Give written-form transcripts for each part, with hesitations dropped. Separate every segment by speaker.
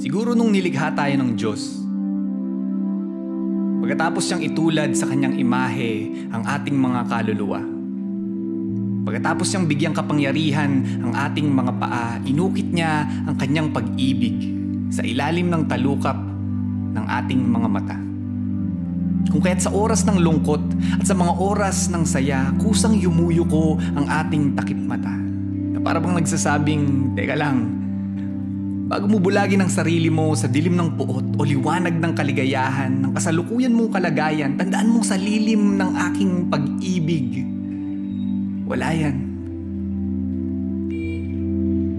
Speaker 1: Siguro nung nilikha tayo ng Diyos, pagkatapos siyang itulad sa kanyang imahe ang ating mga kaluluwa, pagkatapos siyang bigyang kapangyarihan ang ating mga paa, inukit niya ang kanyang pag-ibig sa ilalim ng talukap ng ating mga mata. Kung kaya't sa oras ng lungkot at sa mga oras ng saya, kusang yumuyuko ang ating takip mata. Na para bang nagsasabing, teka lang, bago mo bulagin ang sarili mo sa dilim ng puot o liwanag ng kaligayahan, ng kasalukuyan mong kalagayan, tandaan mo sa lilim ng aking pag-ibig. Wala yan.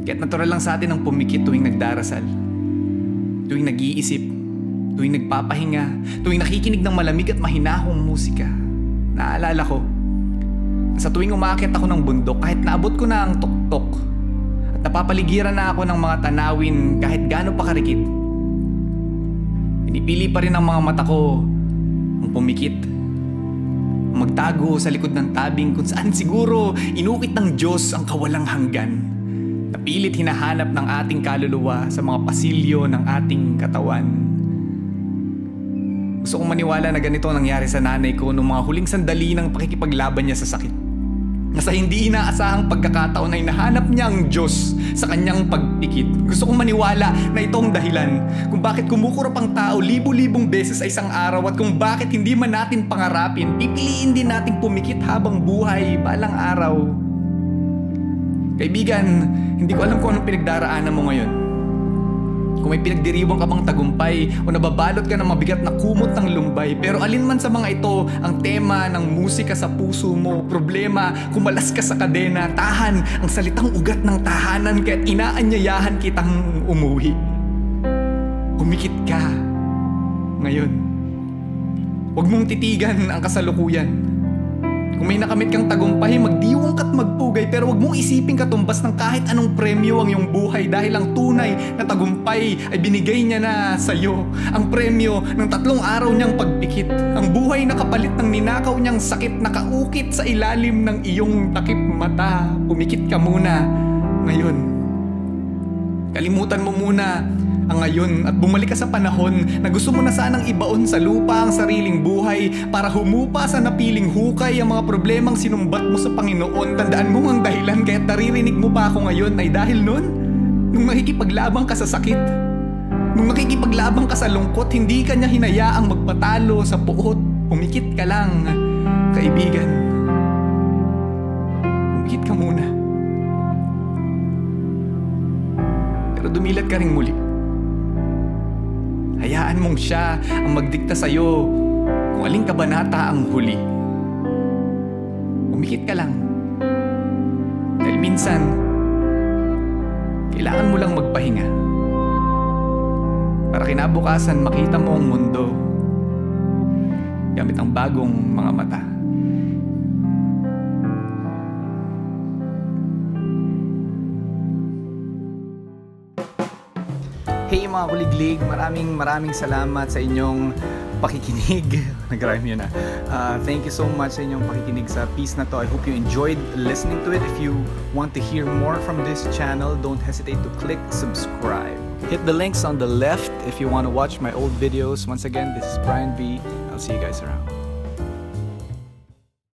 Speaker 1: Kaya't natural lang sa atin ang pumikit tuwing nagdarasal, tuwing nag-iisip, tuwing nagpapahinga, tuwing nakikinig ng malamig at mahinahong musika. Naalala ko, sa tuwing umaakit ako ng bundok, kahit naabot ko na ang tuktok at napapaligiran na ako ng mga tanawin kahit gaano pa karikit, pinipili pa rin ng mga mata ko ang pumikit, ang magtago sa likod ng tabing kung saan siguro inukit ng Diyos ang kawalang hanggan, na pilit hinahanap ng ating kaluluwa sa mga pasilyo ng ating katawan. Gusto kong maniwala na ganito ang nangyari sa nanay ko noong mga huling sandali ng pakikipaglaban niya sa sakit. Na sa hindi inaasahang pagkakataon ay nahanap niya ang Diyos sa kanyang pagpikit. Gusto kong maniwala na ito ang dahilan kung bakit kumukurap ang tao libu-libong beses sa isang araw at kung bakit hindi man natin pangarapin, pipiliin din nating pumikit habang buhay balang araw. Kaibigan, hindi ko alam kung anong pinagdaraanan mo ngayon. Kung may pinagdiriwang ka bang tagumpay o nababalot ka ng mabigat na kumot ng lumbay, pero alin man sa mga ito ang tema ng musika sa puso mo, problema, kumalas ka sa kadena, tahan ang salitang ugat ng tahanan kaya't inaanyayahan kitang umuwi. Umikit ka ngayon. Huwag mong titigan ang kasalukuyan. Kung may nakamit kang tagumpay, magdiwang ka't magpugay, pero huwag mong isipin katumbas ng kahit anong premyo ang iyong buhay dahil ang tunay na tagumpay ay binigay niya na sa iyo. Ang premyo ng 3 araw niyang pagpikit, ang buhay na kapalit ng ninakaw niyang sakit na kaukit sa ilalim ng iyong takip mata. Pumikit ka muna ngayon. Kalimutan mo muna ang ngayon at bumalik ka sa panahon na gusto mo na sanang ibaon sa lupa ang sariling buhay para humupa sa napiling hukay ang mga problemang sinumbat mo sa Panginoon. Tandaan mo ang dahilan kaya't naririnig mo pa ako ngayon ay dahil nun, nung nakikipaglabang ka sa sakit, nung nakikipaglabang ka sa lungkot, hindi ka niya hinayaang magpatalo sa puot. Pumikit ka lang, kaibigan. Pumikit ka muna. Pero dumilat ka ring muli. Hayaan mong siya ang magdikta sa'yo kung aling kabanata ang huli. Umikit ka lang. Dahil minsan, kailangan mo lang magpahinga. Para kinabukasan makita mo ang mundo gamit ang bagong mga mata. Hey mga kuliglig, maraming salamat sa inyong pakikinig. Nag-rhyme yun na. Thank you so much sa inyong pakikinig sa piece na to. I hope you enjoyed listening to it. If you want to hear more from this channel, don't hesitate to click subscribe. Hit the links on the left if you want to watch my old videos. Once again, this is Brian B. I'll see you guys around.